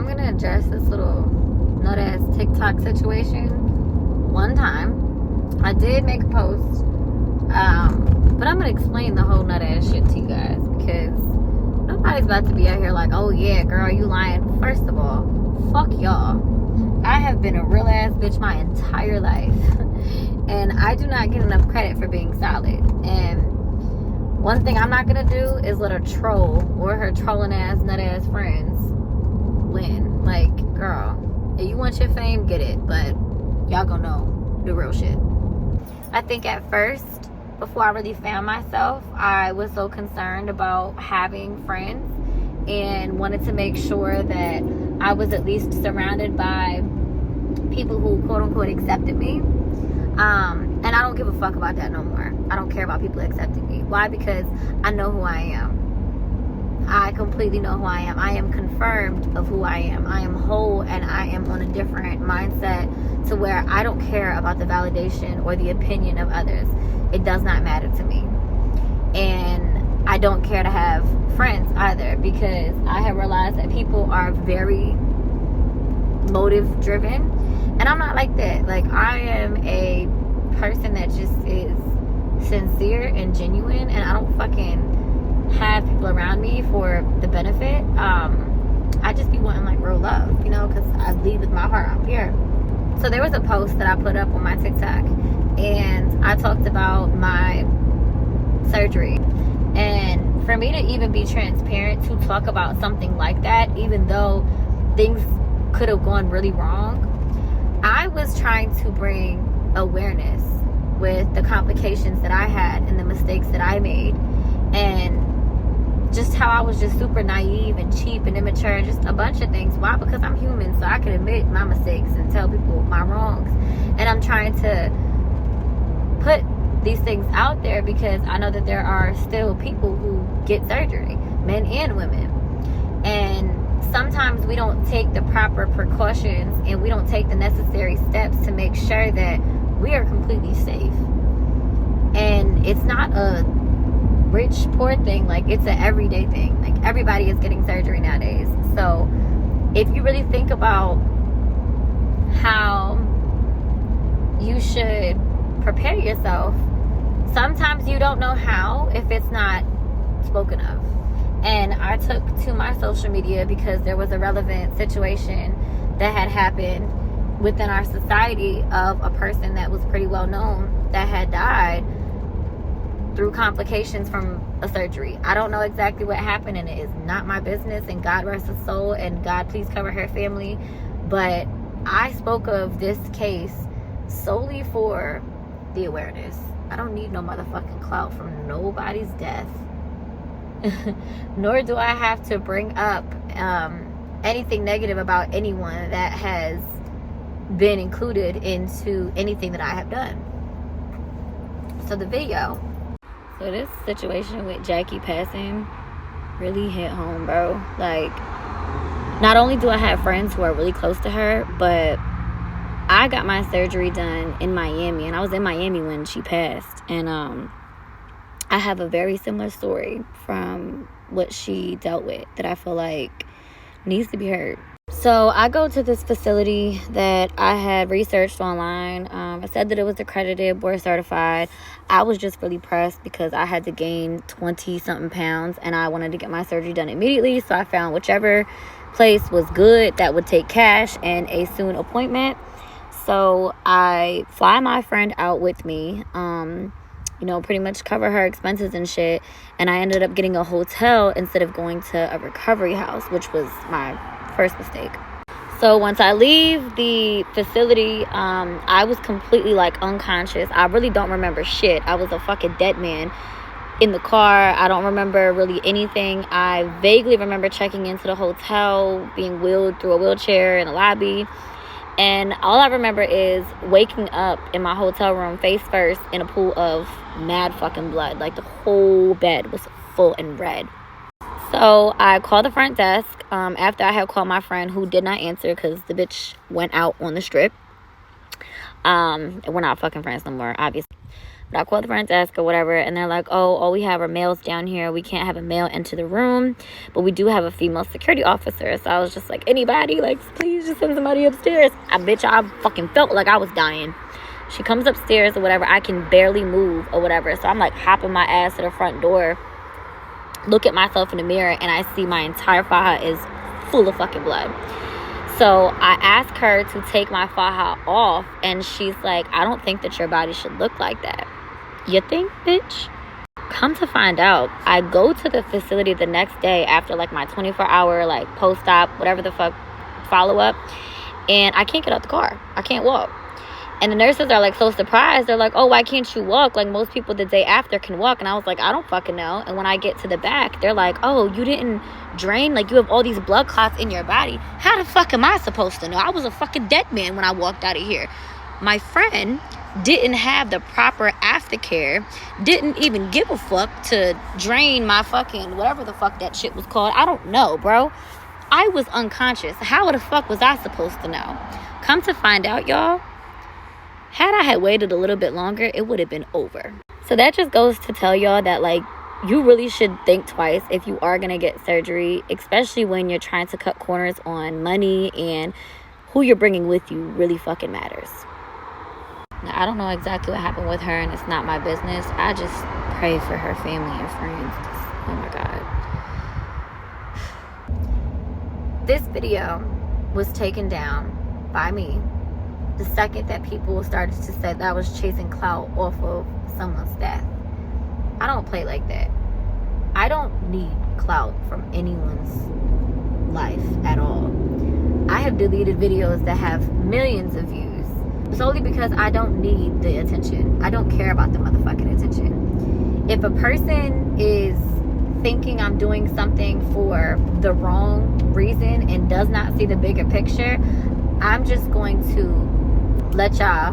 going to address this little nut-ass TikTok situation one time. I did make a post, but I'm going to explain the whole nut-ass shit to you guys, because nobody's about to be out here like, oh yeah, girl, you lying. First of all, fuck y'all. I have been a real ass bitch my entire life, and I do not get enough credit for being solid. And one thing I'm not gonna do is let a troll or her trolling ass, nut ass friends win. Like, girl, if you want your fame, get it, but y'all gonna know the real shit. I think at first, before I really found myself, I was so concerned about having friends and wanted to make sure that I was at least surrounded by people who quote unquote accepted me. And I don't give a fuck about that no more. I don't care about people accepting me. Why? Because I know who I am. I completely know who I am. I am confirmed of who I am. I am whole, and I am on a different mindset to where I don't care about the validation or the opinion of others. It does not matter to me. And I don't care to have friends either, because I have realized that people are very motive driven, and I'm not like that. Like, I am a person that just is sincere and genuine, and I don't fucking have people around me for the benefit. I just be wanting like real love, you know, because I lead with my heart. I'm pure. So there was a post that I put up on my TikTok, and I talked about my surgery. And for me to even be transparent to talk about something like that, even though things could have gone really wrong, I was trying to bring awareness with the complications that I had and the mistakes that I made, and just how I was just super naive and cheap and immature and just a bunch of things. Why? Because I'm human, so I can admit my mistakes and tell people my wrongs. And I'm trying to put these things out there because I know that there are still people who get surgery, men and women. And sometimes we don't take the proper precautions and we don't take the necessary steps to make sure that we are completely safe. And it's not a rich, poor thing. Like, it's an everyday thing. Like, everybody is getting surgery nowadays. So if you really think about how you should prepare yourself, sometimes you don't know how if it's not spoken of. And I took to my social media because there was a relevant situation that had happened within our society of a person that was pretty well known that had died through complications from a surgery. I don't know exactly what happened, and it is not my business, and God rest his soul, and God please cover her family. But I spoke of this case solely for the awareness. I don't need no motherfucking clout from nobody's death. Nor do I have to bring up anything negative about anyone that has been included into anything that I have done. So the video. So this situation with Jackie passing really hit home, bro. Like, not only do I have friends who are really close to her, but I got my surgery done in Miami, and I was in Miami when she passed. And I have a very similar story from what she dealt with that I feel like needs to be heard. So I go to this facility that I had researched online. It said that it was accredited, board certified. I was just really pressed because I had to gain 20-something pounds, and I wanted to get my surgery done immediately. So I found whichever place was good that would take cash and a soon appointment. So I fly my friend out with me, you know, pretty much cover her expenses and shit. And I ended up getting a hotel instead of going to a recovery house, which was my first mistake. So once I leave the facility, I was completely like unconscious. I really don't remember shit. I was a fucking dead man in the car. I don't remember really anything. I vaguely remember checking into the hotel, being wheeled through a wheelchair in a lobby. And all I remember is waking up in my hotel room face first in a pool of mad fucking blood. Like, the whole bed was full and red. So I called the front desk after I had called my friend, who did not answer because the bitch went out on the strip. We're not fucking friends no more, obviously. But I called the front desk or whatever, and they're like, oh, all we have are males down here. We can't have a male into the room, but we do have a female security officer. So I was just like, anybody, like, please just send somebody upstairs. I fucking felt like I was dying. She comes upstairs or whatever. I can barely move or whatever. So I'm like hopping my ass to the front door, look at myself in the mirror, and I see my entire faja is full of fucking blood. So I asked her to take my faja off, and she's like, I don't think that your body should look like that. You think, bitch? Come to find out, I go to the facility the next day after like my 24-hour like post-op, whatever the fuck, follow-up, and I can't get out the car. I can't walk. And the nurses are like so surprised. They're like, oh, why can't you walk? Like most people the day after can walk. And I was like, I don't fucking know. And when I get to the back, they're like, oh, you didn't drain? Like you have all these blood clots in your body. How the fuck am I supposed to know? I was a fucking dead man when I walked out of here. My friend didn't have the proper aftercare, didn't even give a fuck to drain my fucking whatever the fuck that shit was called. I don't know, bro. I was unconscious. How the fuck was I supposed to know? Come to find out, y'all, had I had waited a little bit longer, it would have been over. So that just goes to tell y'all that, like, you really should think twice if you are going to get surgery, especially when you're trying to cut corners on money, and who you're bringing with you really fucking matters. Now, I don't know exactly what happened with her, and it's not my business. I just pray for her family and friends. Oh my God. This video was taken down by me the second that people started to say that I was chasing clout off of someone's death. I don't play like that. I don't need clout from anyone's life at all. I have deleted videos that have millions of views solely because I don't need the attention. I don't care about the motherfucking attention. If a person is thinking I'm doing something for the wrong reason and does not see the bigger picture, I'm just going to let y'all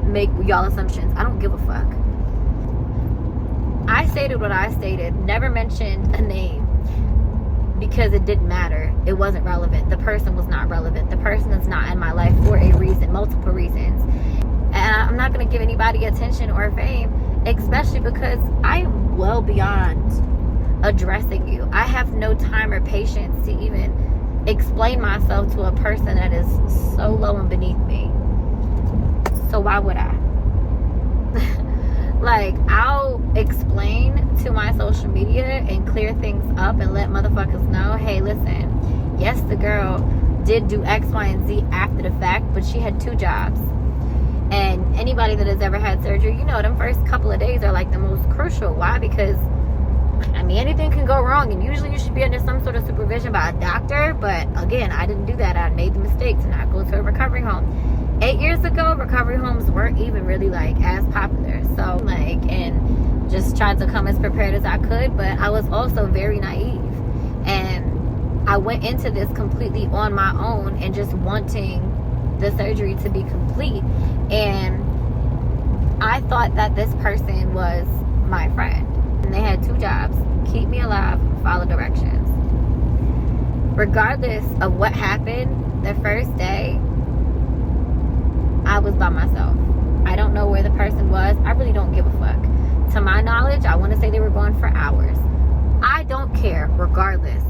make y'all assumptions. I don't give a fuck. I stated what I stated, never mentioned a name because it didn't matter. It wasn't relevant. The person was not relevant. The person is not in my life for a reason, multiple reasons. And I'm not going to give anybody attention or fame, especially because I am well beyond addressing you. I have no time or patience to even explain myself to a person that is so low and beneath me. So why would I? Like, I'll explain to my social media and clear things up and let motherfuckers know, hey, listen, yes, the girl did do X, Y, and Z after the fact, but she had 2 jobs. And anybody that has ever had surgery, you know, them first couple of days are like the most crucial. Why? Because, I mean, anything can go wrong, and usually you should be under some sort of supervision by a doctor. But again, I didn't do that. I made the mistake to not go to a recovery home. 8 years ago, recovery homes weren't even really like as popular. So like, and just tried to come as prepared as I could, but I was also very naive. And I went into this completely on my own and just wanting the surgery to be complete. And I thought that this person was my friend. And they had 2 jobs: keep me alive, follow directions. Regardless of what happened the first day, I was by myself. I don't know where the person was. I really don't give a fuck. To my knowledge, I want to say they were gone for hours. I don't care, regardless.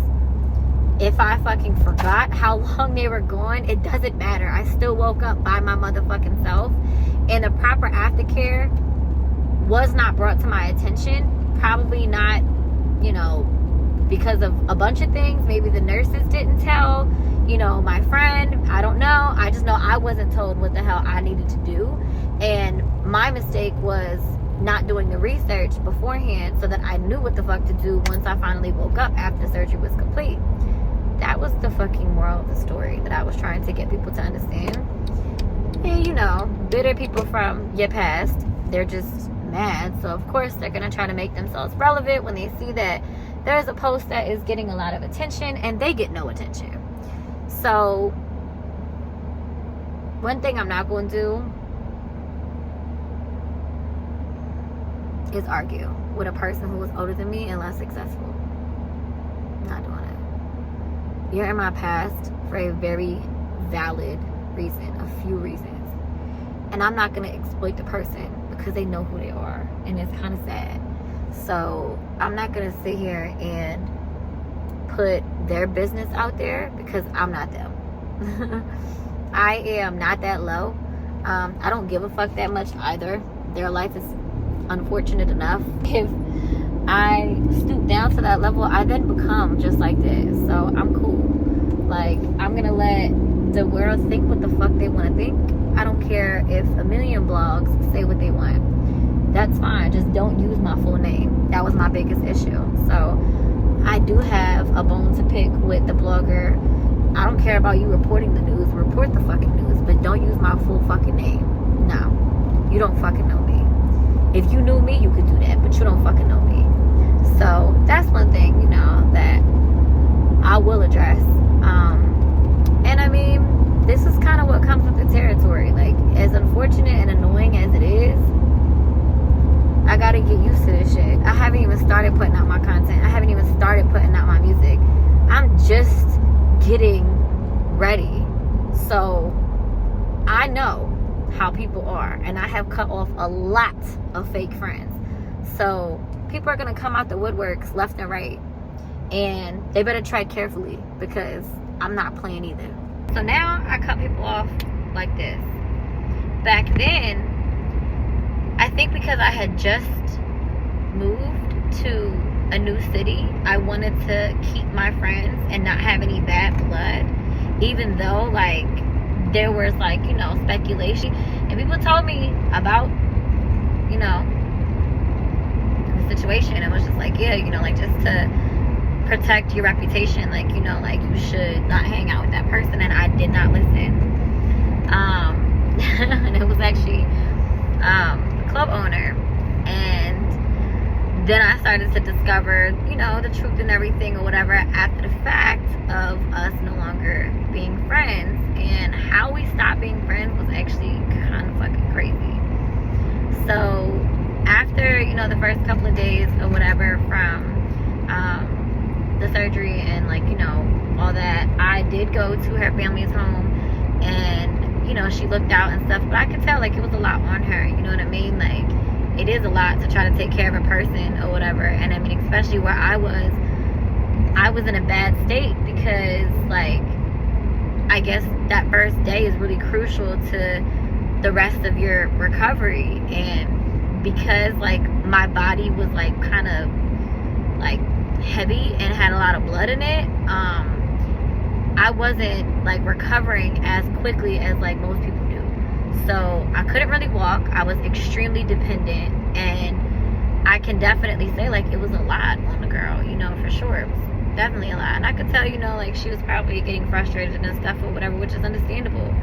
If I fucking forgot how long they were gone, it doesn't matter. I still woke up by my motherfucking self. And the proper aftercare was not brought to my attention. Probably not, you know, because of a bunch of things. Maybe the nurses didn't tell, you know, my friend. I don't know. I just know I wasn't told what the hell I needed to do. And my mistake was not doing the research beforehand so that I knew what the fuck to do once I finally woke up after surgery was complete. That was the fucking moral of the story that I was trying to get people to understand. And, you know, bitter people from your past, they're just mad. So, of course, they're going to try to make themselves relevant when they see that there's a post that is getting a lot of attention and they get no attention. So, one thing I'm not going to do is argue with a person who is older than me and less successful. Not doing it. You're in my past for a very valid reason, a few reasons. And I'm not going to exploit the person because they know who they are, and it's kind of sad. So I'm not gonna sit here and put their business out there because I'm not them. I am not that low. I don't give a fuck that much either. Their life is unfortunate enough. If I stoop down to that level, I then become just like this. So I'm cool. Like, I'm gonna let the world think what the fuck they want to think. I don't care if a million blogs say what they want. That's fine. Just don't use my full name. That was my biggest issue. So I do have a bone to pick with the blogger. I don't care about you reporting the news. Report the fucking news, but don't use my full fucking name. No, you don't fucking know me. If you knew me, you could do that, but you don't fucking know me. So that's one thing, you know, that I will address. And I mean, this is kind of what comes with the territory. Like, as unfortunate and annoying as it is, I gotta get used to this shit. I haven't even started putting out my content. I haven't even started putting out my music. I'm just getting ready. So I know how people are, and I have cut off a lot of fake friends. So people are gonna come out the woodworks left and right, and they better tread carefully because I'm not playing either. So now I cut people off like this. Back then, I think because I had just moved to a new city, I wanted to keep my friends and not have any bad blood, even though, like, there was, like, you know, speculation, and people told me about, you know, the situation. It was just like, yeah, you know, like, just to protect your reputation, like, you know, like, you should not hang out with that person, and I did not listen. And it was actually the club owner, and then I started to discover, you know, the truth and everything or whatever after the fact of us no longer being friends. And how we stopped being friends was actually kind of fucking crazy. So after, you know, the first couple of days or whatever from the surgery and, like, you know, all that, I did go to her family's home, and, you know, she looked out and stuff, but I could tell, like, it was a lot on her, you know what I mean? Like, it is a lot to try to take care of a person or whatever. And I mean, especially where I was in a bad state because, like, I guess that first day is really crucial to the rest of your recovery. And because, like, my body was, like, kind of, like, heavy and had a lot of blood in it, I wasn't, like, recovering as quickly as, like, most people do. So I couldn't really walk. I was extremely dependent, and I can definitely say, like, it was a lot on the girl, you know, for sure. It was definitely a lot. And I could tell, you know, like, she was probably getting frustrated and stuff or whatever, which is understandable.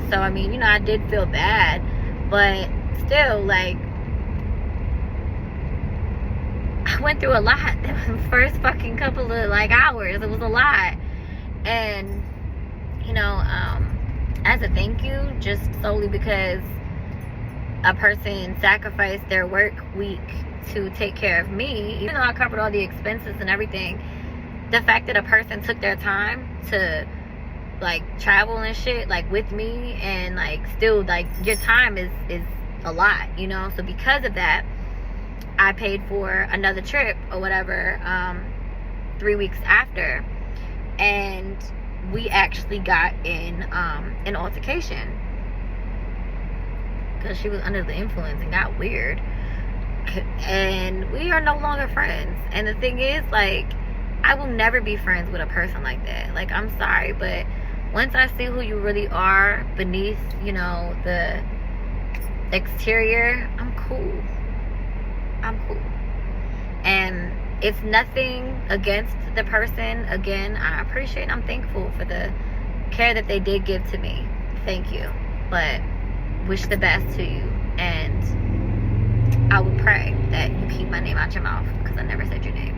So I mean, you know, I did feel bad, but still, like, I went through a lot the first fucking couple of, like, hours. It was a lot. And, you know, as a thank you, just solely because a person sacrificed their work week to take care of me, even though I covered all the expenses and everything, the fact that a person took their time to, like, travel and shit, like, with me, and, like, still, like, your time is a lot, you know? So because of that, I paid for another trip or whatever 3 weeks after, and we actually got in an altercation because she was under the influence and got weird, and we are no longer friends. And the thing is, like, I will never be friends with a person like that. Like, I'm sorry, but once I see who you really are beneath, you know, the exterior, I'm cool. And it's nothing against the person. Again, I appreciate, I'm thankful for the care that they did give to me. Thank you. But wish the best to you. And I would pray that you keep my name out your mouth because I never said your name.